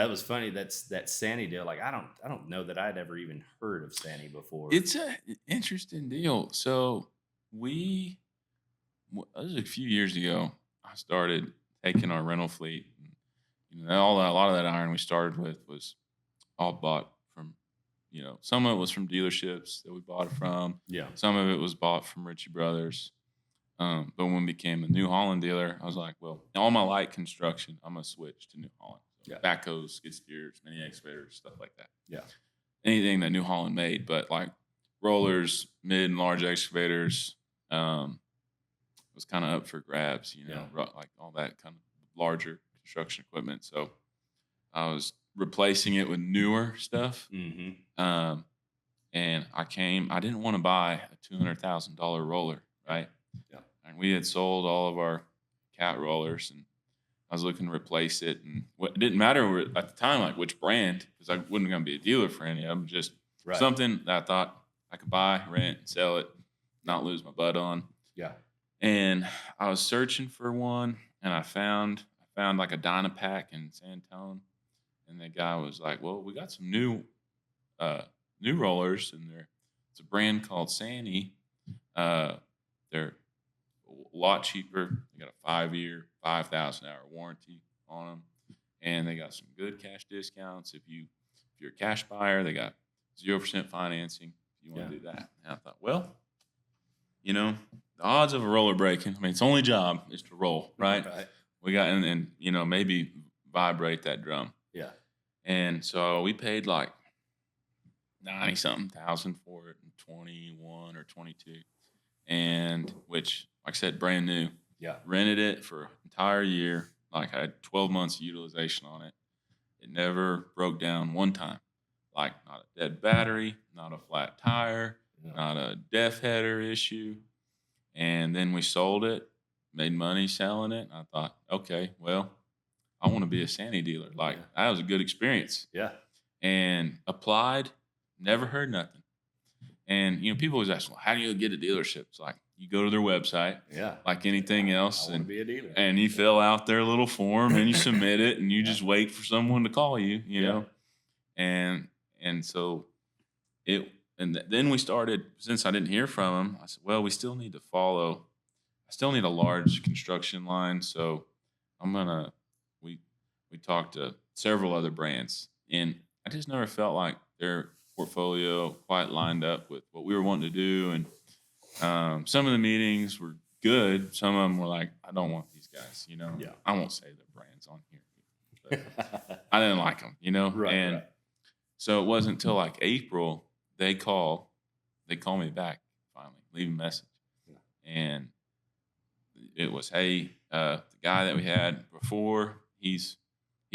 that was funny. That's that SANY deal. Like I don't know that I'd ever even heard of SANY before. It's a interesting deal. So we it was a few years ago. I started taking our rental fleet. And, a lot of that iron we started with was all bought from, some of it was from dealerships that we bought it from. Yeah. Some of it was bought from Ritchie Brothers. But when we became a New Holland dealer, I was like, well, all my light construction, I'm gonna switch to New Holland. So Yeah. backhoes, skid steers, mini excavators, stuff like that. Yeah. Anything that New Holland made, but like rollers, mid and large excavators, was kind of up for grabs. Yeah. Like all that kind of larger construction equipment. So I was replacing it with newer stuff. Mm-hmm. And I didn't want to buy a $200,000 roller, right? Yeah. And we had sold all of our cat rollers, and I was looking to replace it. And it didn't matter at the time, like which brand, because I wasn't going to be a dealer for any of them. Just Right. something that I thought I could buy, rent, sell it, not lose my butt on. Yeah. And I was searching for one, and I found like a Dynapack in San Antone, and the guy was like, "Well, we got some new rollers, and it's a brand called SANY. They're a lot cheaper. They got a 5-year, 5,000-hour warranty on them, and they got some good cash discounts. If you're a cash buyer, they got 0% financing. If you want to do that." And I thought, well, the odds of a roller breaking, I mean, its only job is to roll, right? Right. We got, and maybe vibrate that drum. Yeah. And so we paid like 90-something thousand for it in 21 or 22. And which, like I said, brand new. Yeah. Rented it for an entire year. Like I had 12 months of utilization on it. It never broke down one time. Like not a dead battery, not a flat tire, not a def header issue. And then we sold it, made money selling it. And I thought, okay, well, I want to be a SANY dealer. Like that was a good experience. Yeah. And applied, never heard nothing. And people always ask, well, how do you get a dealership? It's like you go to their website, like anything else, I want to be a dealer. and you fill out their little form and you submit it, and you just wait for someone to call you, know. And so then we started. Since I didn't hear from them, I said, well, we still need to follow. I still need a large construction line, so we talked to several other brands, and I just never felt like their portfolio quite lined up with what we were wanting to do. And some of the meetings were good. Some of them were like, I don't want these guys, Yeah. I won't say the brands on here, but I didn't like them, Right. And Right. so it wasn't until like April they call me back finally, leave a message. Yeah. And it was, hey, the guy that we had before, he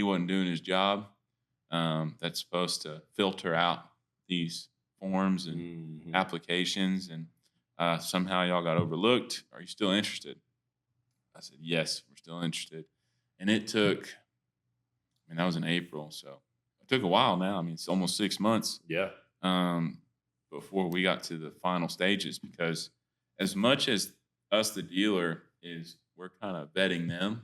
wasn't doing his job. That's supposed to filter out these forms and applications, and somehow y'all got overlooked. Are you still interested? I said, yes, we're still interested. And it took, that was in April, so it took a while now. I mean, it's almost 6 months. Yeah. Before we got to the final stages, because as much as us, the dealer, we're kind of vetting them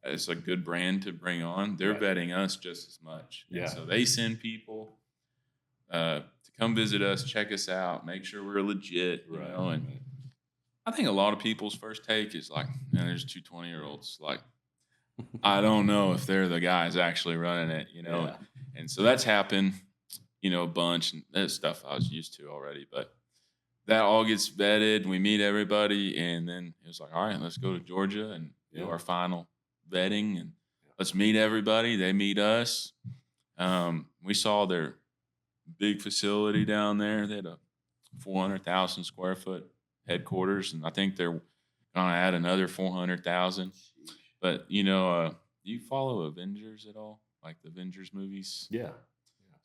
as a good brand to bring on, they're vetting us just as much. Yeah. And so they send people to come visit us, check us out, make sure we're legit, And I think a lot of people's first take is like, man, there's two 20-year-olds. Like, I don't know if they're the guys actually running it, Yeah. And so that's happened, a bunch, and that's stuff I was used to already. But that all gets vetted, we meet everybody, and then it was like, all right, let's go to Georgia and do our final vetting, and let's meet everybody. They meet us. We saw their big facility down there. They had a 400,000 square foot headquarters, and I think they're gonna add another 400,000. But do you follow Avengers at all? Like the Avengers movies? Yeah.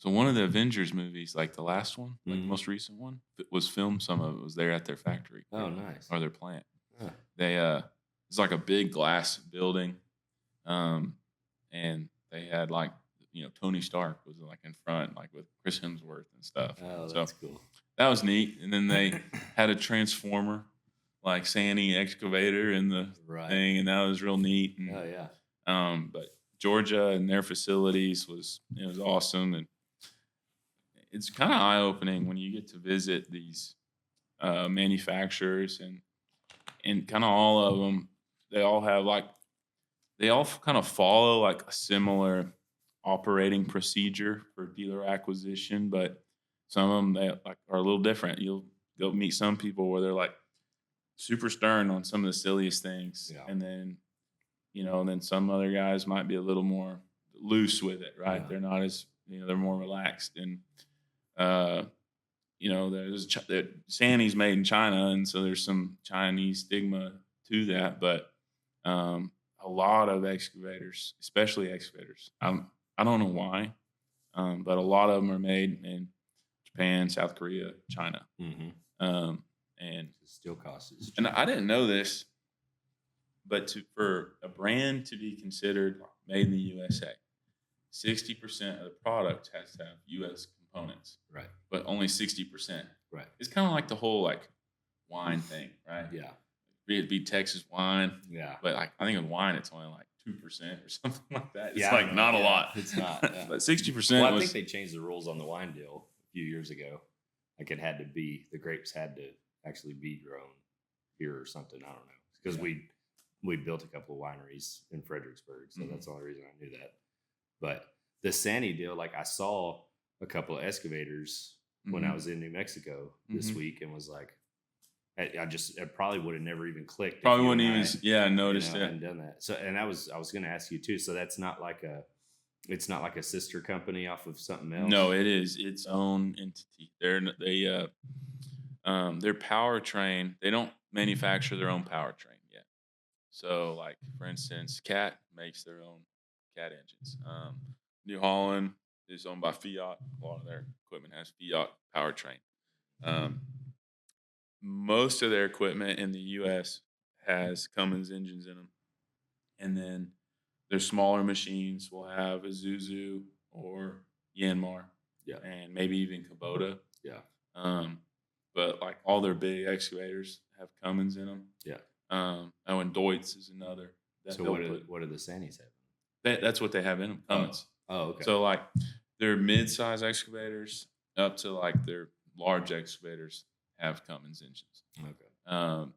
So one of the Avengers movies, like the last one, like the most recent one, was filmed. Some of it was there at their factory. Oh, nice. Or their plant. Huh. They it's like a big glass building, and they had like Tony Stark was like in front, like with Chris Hemsworth and stuff. Oh, that's cool. That was neat. And then they had a transformer, like SANY excavator in the thing, and that was real neat. And, Oh yeah. but Georgia and their facilities was it was awesome, and it's kind of eye opening when you get to visit these manufacturers and kind of all of them. They all have like they all kind of follow like a similar operating procedure for dealer acquisition, but some of them they like are a little different. You'll go meet some people where they're like super stern on some of the silliest things, Yeah. and then then some other guys might be a little more loose with it, right? Yeah. They're not as they're more relaxed, and uh, that SANY's made in China, and so there's some Chinese stigma to that. But a lot of excavators, especially excavators, I don't know why, but a lot of them are made in Japan, South Korea, China, Mm-hmm. um, and Still costs is and cheap. I didn't know this, but for a brand to be considered made in the USA, 60% of the product has to have U.S. components, Right. but only 60%. Right. It's kind of like the whole like wine thing, right? Yeah. It'd be Texas wine, Yeah. but like I think with wine it's only like 2% or something like that. It's Yeah, like not a lot. It's not. Yeah. But 60% Well, I was think they changed the rules on the wine deal a few years ago. Like it had to be the grapes had to actually be grown here or something. I don't know because Yeah. we built a couple of wineries in Fredericksburg, so Mhm. that's the only reason I knew that. But the SANY deal, like I saw a couple of excavators when I Mhm. was in New Mexico this Mhm. week, and was like, it probably would have never even clicked. Probably if you wouldn't and even I, noticed it. hadn't done that. So, and I was going to ask you too. So that's not like it's not like a sister company off of something else. No, it is its own entity. Their powertrain. They don't manufacture their own powertrain yet. So, like for instance, Cat makes their own Cat engines. New Holland is owned by Fiat. A lot of their equipment has Fiat powertrain. Um, most of their equipment in the U.S. has Cummins engines in them, and then their smaller machines will have a Zuzu or Yanmar, Yeah. and maybe even Kubota. Yeah. Um, but like all their big excavators have Cummins in them. Yeah. And Deutz is another. So what do the Sannys have? That's what they have in them, Cummins. Oh, okay. So like their mid-size excavators up to like their large excavators have Cummins engines. Okay.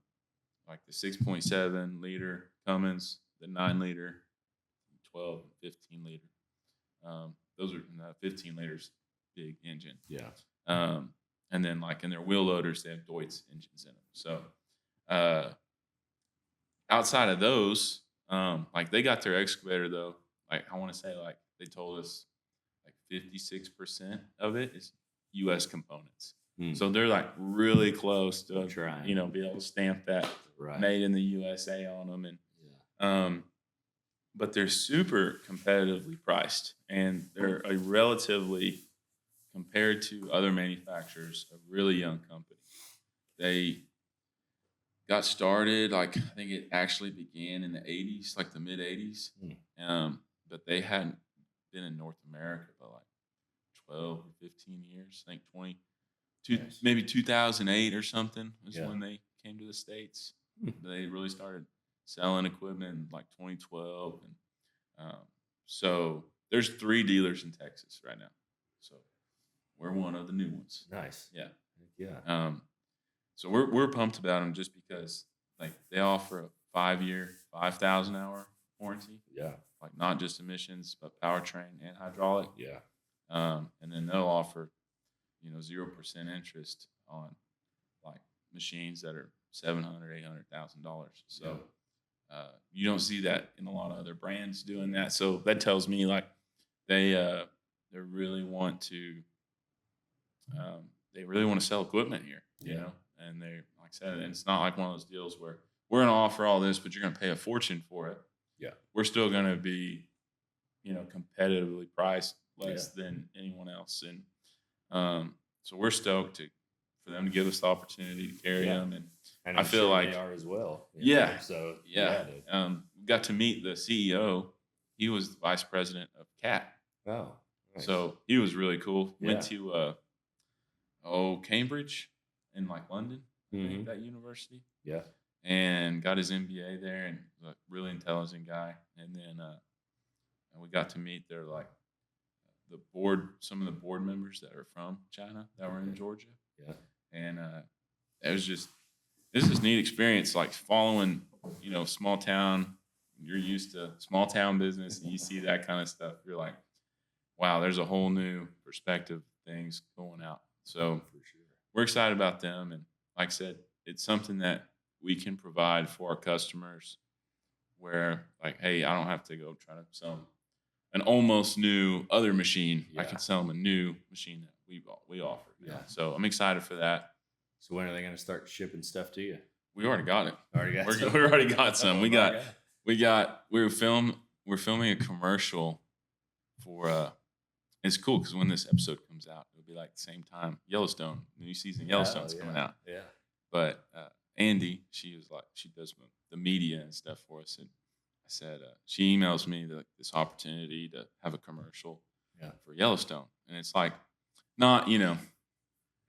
Like the 6.7 liter Cummins, the 9 liter, 12, 15 liter. Those are 15 liters big engine. Yeah. And then like in their wheel loaders, they have Deutz engines in them. So outside of those, like they got their excavator though. Like I want to say like they told us like 56% of it is U.S. components. So they're like really close to trying. be able to stamp that Right. made in the USA on them, and but they're super competitively priced, and they're a relatively compared to other manufacturers a really young company. They got started like I think it actually began in the 80s, like the mid 80s, but they hadn't been in North America for like 12 or 15 years. I think 20. Nice. Maybe 2008 or something was Yeah. when they came to the States. They really started selling equipment in like 2012. And so there's 3 dealers in Texas right now. So we're one of the new ones. Nice. Yeah. Yeah. So we're pumped about them just because like they offer a 5-year, 5,000 hour warranty. Yeah. Like not just emissions, but powertrain and hydraulic. Yeah. And then they'll offer 0% interest on like machines that are $700,000-800,000. So you don't see that in a lot of other brands doing that. So that tells me like they really want to sell equipment here, you know. And they like I said, and it's not like one of those deals where we're going to offer all this, but you're going to pay a fortune for it. Yeah, we're still going to be competitively priced less than anyone else, and so we're stoked for them to give us the opportunity to carry them, and I feel like they are as well. So we got to meet the CEO. He was the vice president of CAT. Oh, nice. So he was really cool. Yeah. Went to Cambridge in like London, I think, that university. Yeah, and got his MBA there, and a really intelligent guy. And then and we got to meet their some of the board members that are from China that were in Georgia. Yeah. And it was just this neat experience, like following, small town. You're used to small town business, and you see that kind of stuff. You're like, wow, there's a whole new perspective of things going out. So For sure. we're excited about them, and like I said, it's something that we can provide for our customers. Where like, hey, I don't have to go try to sell them an almost new other machine. I Yeah. can sell them a new machine that we offer. Yeah. So I'm excited for that. So when are they going to start shipping stuff to you? We already got it. Already got We some? already got some. Oh, We my got God. we're filming a commercial for it's cool because when this episode comes out, it'll be like the same time Yellowstone, new season of Yellowstone's coming out. Yeah. But Andy, she does the media and stuff for us, and I said she emails me this opportunity to have a commercial for Yellowstone, and it's like not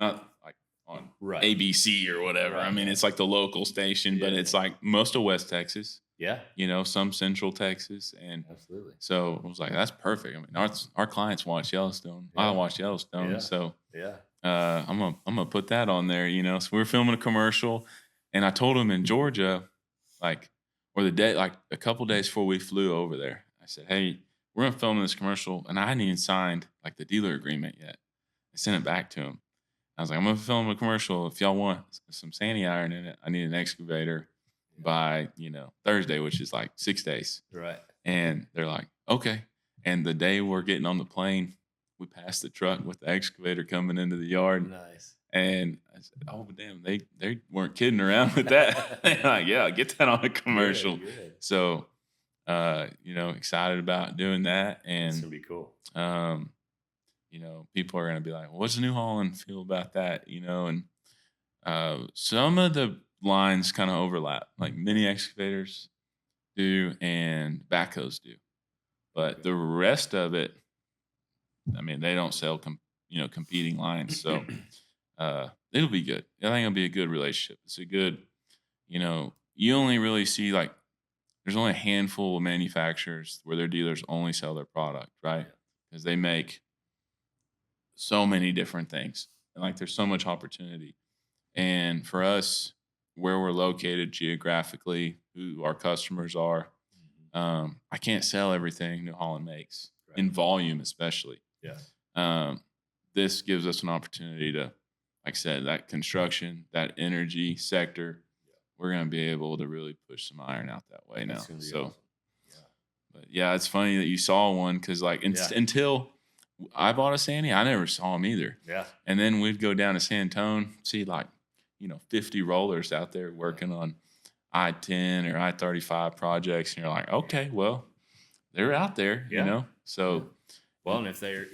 like on Right. ABC or whatever. Right. I mean, it's like the local station, but Yeah. it's like most of West Texas, Yeah. some Central Texas, and Absolutely. so I was like, that's perfect. I mean, our clients watch Yellowstone. I Yeah. watch Yellowstone, Yeah. so. Yeah. I'm gonna put that on there, So we were filming a commercial, and I told him in Georgia, a couple days before we flew over there, I said, "Hey, we're gonna film this commercial," and I hadn't even signed like the dealer agreement yet. I sent it back to him. I was like, "I'm gonna film a commercial. If y'all want some SANY iron in it, I need an excavator by Thursday, which is like 6 days." Right. And they're like, "Okay." And the day we're getting on the plane, we passed the truck with the excavator coming into the yard. Nice. And I said, "Oh, damn, they weren't kidding around with that." They're like, "Yeah, get that on a commercial." Good. So, excited about doing that. It's And, gonna be cool. people are going to be like, well, "What's New Holland feel about that?" And some of the lines kind of overlap, like mini excavators do and backhoes do. But Okay. the rest of it, I mean, they don't sell competing lines, so it'll be good. I think it'll be a good relationship. It's a good, you only really see there's only a handful of manufacturers where their dealers only sell their product, right? Because they make so many different things, and there's so much opportunity. And for us, where we're located geographically, who our customers are, I can't sell everything New Holland makes in volume, especially. Yeah. This gives us an opportunity to, like I said, that construction, that energy sector, we're going to be able to really push some iron out that way now. That's gonna be So, awesome. but yeah, it's funny that you saw one because until I bought a SANY, I never saw them either. Yeah. And then we'd go down to San Antonio, see 50 rollers out there working on I-10 or I-35 projects, and you're like, okay, well, they're out there, So, Well, and if they're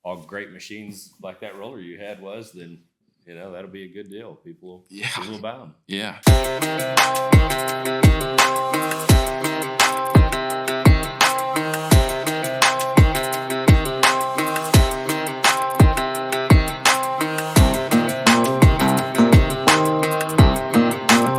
all great machines like that roller you had was, then that'll be a good deal. People will buy them. Yeah.